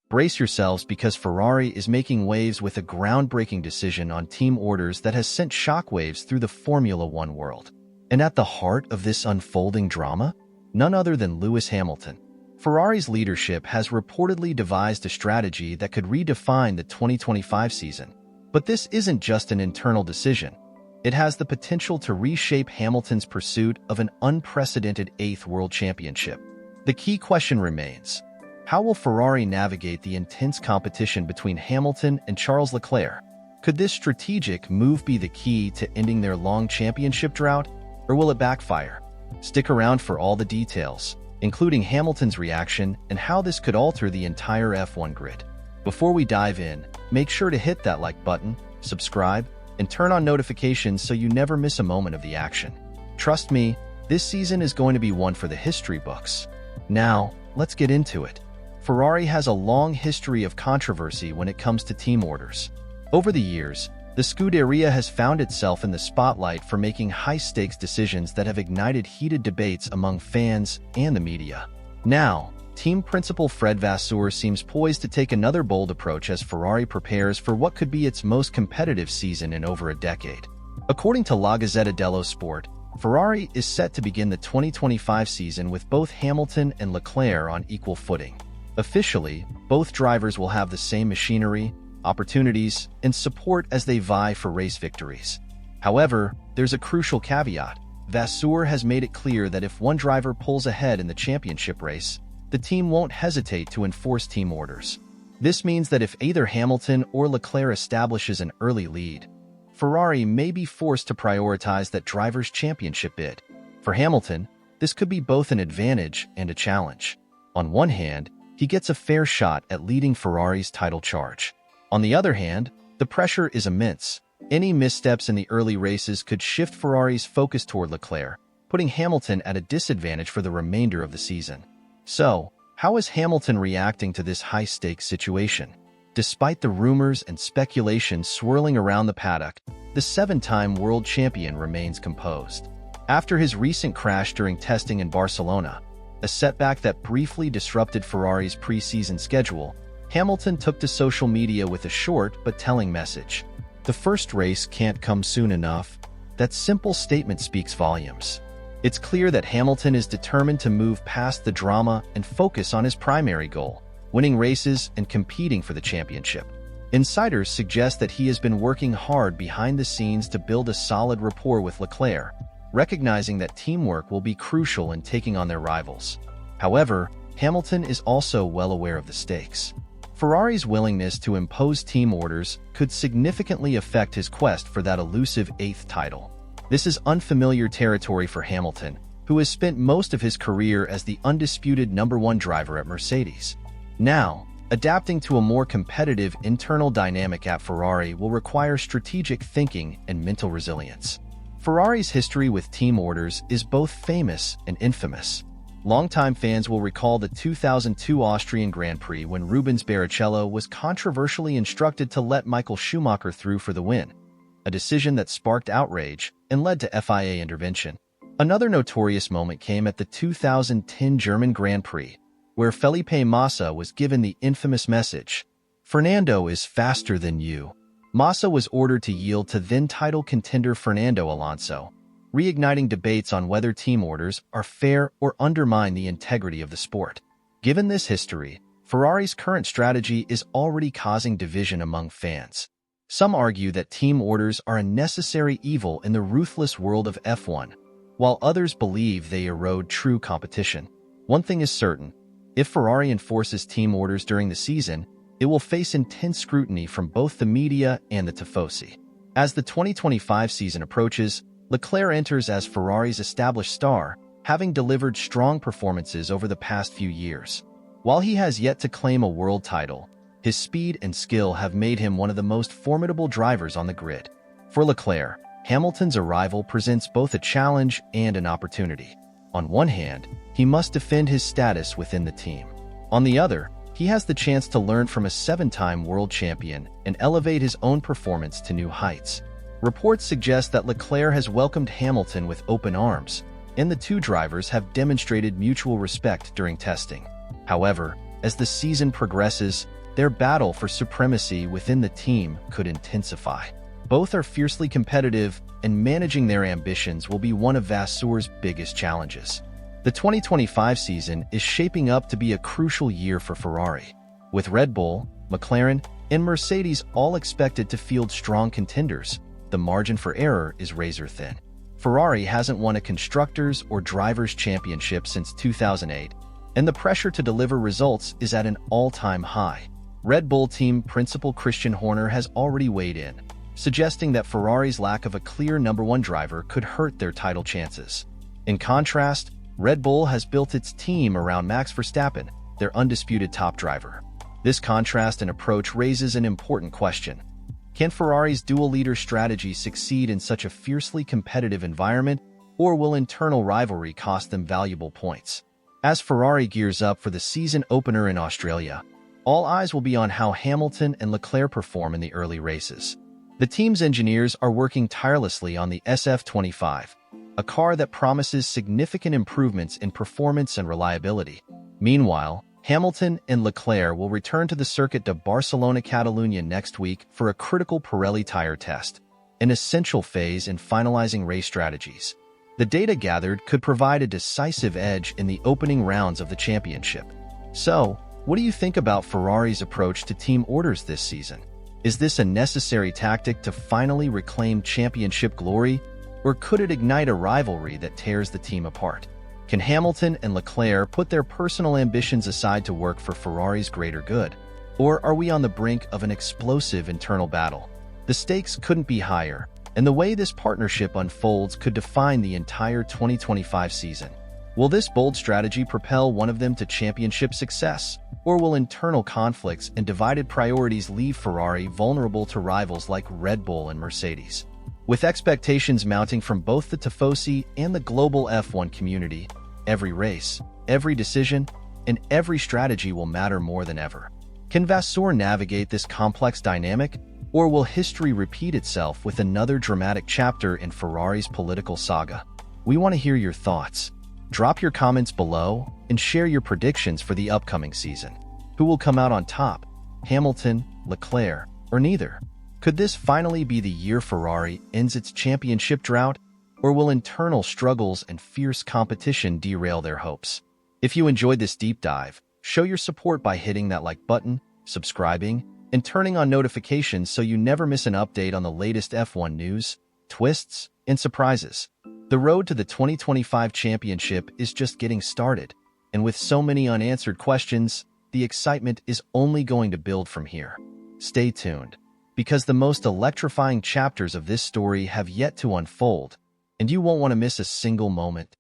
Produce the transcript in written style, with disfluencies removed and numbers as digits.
Brace yourselves because Ferrari is making waves with a groundbreaking decision on team orders that has sent shockwaves through the Formula One world. And at the heart of this unfolding drama, none other than Lewis Hamilton. Ferrari's leadership has reportedly devised a strategy that could redefine the 2025 season. But this isn't just an internal decision. It has the potential to reshape Hamilton's pursuit of an unprecedented 8th World Championship. The key question remains: how will Ferrari navigate the intense competition between Hamilton and Charles Leclerc? Could this strategic move be the key to ending their long championship drought, or will it backfire? Stick around for all the details, including Hamilton's reaction and how this could alter the entire F1 grid. Before we dive in, make sure to hit that like button, subscribe, and turn on notifications so you never miss a moment of the action. Trust me, this season is going to be one for the history books. Now, let's get into it. Ferrari has a long history of controversy when it comes to team orders. Over the years, the Scuderia has found itself in the spotlight for making high-stakes decisions that have ignited heated debates among fans and the media. Now, team principal Fred Vasseur seems poised to take another bold approach as Ferrari prepares for what could be its most competitive season in over a decade. According to La Gazzetta dello Sport, Ferrari is set to begin the 2025 season with both Hamilton and Leclerc on equal footing. Officially, both drivers will have the same machinery, opportunities, and support as they vie for race victories. However, there's a crucial caveat. Vasseur has made it clear that if one driver pulls ahead in the championship race, the team won't hesitate to enforce team orders. This means that if either Hamilton or Leclerc establishes an early lead, Ferrari may be forced to prioritize that driver's championship bid. For Hamilton, this could be both an advantage and a challenge. On one hand, he gets a fair shot at leading Ferrari's title charge. On the other hand, the pressure is immense. Any missteps in the early races could shift Ferrari's focus toward Leclerc, putting Hamilton at a disadvantage for the remainder of the season. So, how is Hamilton reacting to this high-stakes situation? Despite the rumors and speculation swirling around the paddock, the 7-time world champion remains composed. After his recent crash during testing in Barcelona, a setback that briefly disrupted Ferrari's pre-season schedule, Hamilton took to social media with a short but telling message. "The first race can't come soon enough." That simple statement speaks volumes. It's clear that Hamilton is determined to move past the drama and focus on his primary goal: winning races and competing for the championship. Insiders suggest that he has been working hard behind the scenes to build a solid rapport with Leclerc, recognizing that teamwork will be crucial in taking on their rivals. However, Hamilton is also well aware of the stakes. Ferrari's willingness to impose team orders could significantly affect his quest for that elusive 8th title. This is unfamiliar territory for Hamilton, who has spent most of his career as the undisputed #1 driver at Mercedes. Now, adapting to a more competitive internal dynamic at Ferrari will require strategic thinking and mental resilience. Ferrari's history with team orders is both famous and infamous. Longtime fans will recall the 2002 Austrian Grand Prix when Rubens Barrichello was controversially instructed to let Michael Schumacher through for the win, a decision that sparked outrage and led to FIA intervention. Another notorious moment came at the 2010 German Grand Prix, where Felipe Massa was given the infamous message, "Fernando is faster than you." Massa was ordered to yield to then-title contender Fernando Alonso, reigniting debates on whether team orders are fair or undermine the integrity of the sport. Given this history, Ferrari's current strategy is already causing division among fans. Some argue that team orders are a necessary evil in the ruthless world of F1, while others believe they erode true competition. One thing is certain: if Ferrari enforces team orders during the season, it will face intense scrutiny from both the media and the tifosi. As the 2025 season approaches, Leclerc enters as Ferrari's established star, having delivered strong performances over the past few years. While he has yet to claim a world title, his speed and skill have made him one of the most formidable drivers on the grid. For Leclerc, Hamilton's arrival presents both a challenge and an opportunity. On one hand, he must defend his status within the team. On the other, he has the chance to learn from a 7-time world champion and elevate his own performance to new heights. Reports suggest that Leclerc has welcomed Hamilton with open arms, and the two drivers have demonstrated mutual respect during testing. However, As the season progresses, their battle for supremacy within the team could intensify. Both are fiercely competitive, and managing their ambitions will be one of Vasseur's biggest challenges. The 2025 season is shaping up to be a crucial year for Ferrari, with Red Bull, McLaren, and Mercedes all expected to field strong contenders. The margin for error is razor thin. Ferrari hasn't won a Constructors' or Drivers' Championship since 2008, and the pressure to deliver results is at an all-time high. Red Bull team principal Christian Horner has already weighed in, suggesting that Ferrari's lack of a clear number one driver could hurt their title chances. In contrast, Red Bull has built its team around Max Verstappen, their undisputed top driver. This contrast and approach raises an important question. Can Ferrari's dual-leader strategy succeed in such a fiercely competitive environment, or will internal rivalry cost them valuable points? As Ferrari gears up for the season opener in Australia, all eyes will be on how Hamilton and Leclerc perform in the early races. The team's engineers are working tirelessly on the SF25, a car that promises significant improvements in performance and reliability. Meanwhile, Hamilton and Leclerc will return to the circuit de Barcelona-Catalunya next week for a critical Pirelli tire test, an essential phase in finalizing race strategies. The data gathered could provide a decisive edge in the opening rounds of the championship. So, what do you think about Ferrari's approach to team orders this season? Is this a necessary tactic to finally reclaim championship glory, or could it ignite a rivalry that tears the team apart? Can Hamilton and Leclerc put their personal ambitions aside to work for Ferrari's greater good? Or are we on the brink of an explosive internal battle? The stakes couldn't be higher, and the way this partnership unfolds could define the entire 2025 season. Will this bold strategy propel one of them to championship success, or will internal conflicts and divided priorities leave Ferrari vulnerable to rivals like Red Bull and Mercedes? With expectations mounting from both the Tifosi and the global F1 community, every race, every decision, and every strategy will matter more than ever. Can Vasseur navigate this complex dynamic, or will history repeat itself with another dramatic chapter in Ferrari's political saga? We want to hear your thoughts. Drop your comments below and share your predictions for the upcoming season. Who will come out on top? Hamilton, Leclerc, or neither? Could this finally be the year Ferrari ends its championship drought, or will internal struggles and fierce competition derail their hopes? If you enjoyed this deep dive, show your support by hitting that like button, subscribing, and turning on notifications so you never miss an update on the latest F1 news, twists, and surprises. The road to the 2025 championship is just getting started, and with so many unanswered questions, the excitement is only going to build from here. Stay tuned, because the most electrifying chapters of this story have yet to unfold, and you won't want to miss a single moment.